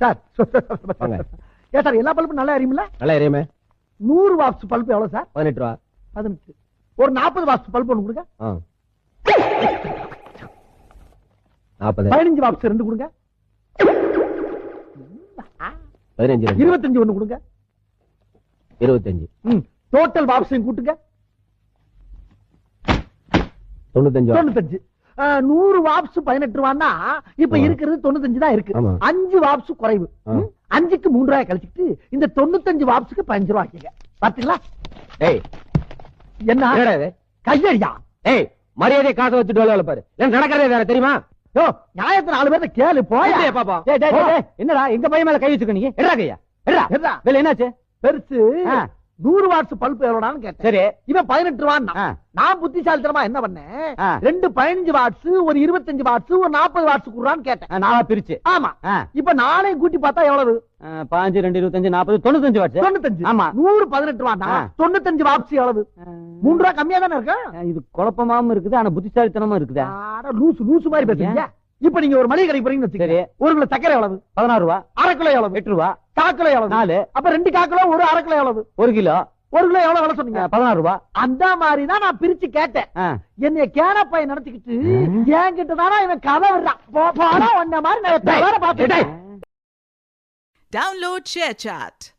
Sir ஏன் sir எல்லா பல்பும் நல்லா எரியுமில்ல? நல்லா எரியுமே. 100 வாட்ஸ் பல்பு எவ்வளவு சார்? 18 ரூபா. 18. ஒரு 40 வாட்ஸ் பல்பு ஒண்ணு கொடுங்க. 40. 15 வாட்ஸ் 2 கொடுங்க. 15. 25 ஒண்ணு கொடுங்க. 25. டோட்டல் வாட்ஸையும் கூட்டுங்க. 95. 95. 100 வாட்ஸ் 18 ரூபான்னா இப்ப இருக்கிறது 95 தான் இருக்கு. 5 வாட்ஸ் குறைவு. 5க்கு 3 ரூபாய் கழிச்சிட்டு இந்த 95 வாட்ஸ்க்கு 15 ரூபாய் ஆக்கிங்க. பாத்தீங்களா? டேய் என்ன கையடியா? ஏய் மரியாதை காசை வச்சுட்டு வேலை பாரு. நடக்கிறதே வேற தெரியுமா? யோ நியாயத்தை 4 பேர்த்த கேளு போயா பாப்பா. என்னடா எங்க பையன் மேல கை வச்சுக்க? நீங்க எட்ரா கையா எட்ரா வேலை என்னாச்சு? பெருசு 100 வாட்ஸ் பல்பு எவ்வளவுன்னு கேட்டேன். சரி இவன் 18 ரூபான்னா நான் புத்திசாலித்தனமா என்ன பண்ணேன்? 2 15 வாட்ஸ், ஒரு 25 வாட்ஸ், ஒரு 40 வாட்ஸ் குடுறான்னு கேட்டேன். நாளா பிரிச்சு. ஆமா. இப்ப நாளையும் கூட்டி பார்த்தா எவ்வளவு? 15 2 25 40 95 வாட்ஸ். 95. ஆமா 100 18 ரூபான்னா 95 வாட்ஸ் எவ்வளவு? 3 ரூபாய் கம்மியா தானே இருக்கு. இது குழப்பமாவும் இருக்குது, ஆனா புத்திசாலித்தனமா இருக்குது. லூசு மாதிரி பேசுறீங்க. இப்ப நீங்க ஒரு மளிகை கடைக்கு போறீங்கன்னு வச்சுக்கோங்க. ஒரு கிலோ சக்கரை எவ்வளவு? 16 ரூபாய். அரை கிலோ எவ்வளவு? 8 ரூபாய். காக்கிலோ எவ்வளவு? 4. அப்ப 2 காக்கிலோ ஒரு அரை கிலோ எவ்வளவு? 1 கிலோ. 1 கிலோ எவ்வளவு விலை சொன்னீங்க? 16 ரூபாய். அந்த மாதிரி தான் நான் பிரிச்சு கேட்டேன். என்னைய கேனப்பைய நினைச்சுக்கிட்டு என்கிட்ட தானே இவன் கதை விடுறான். போனா ஒன்ன மாதிரி நான் வேற பாத்துட்டேன். Download ShareChat.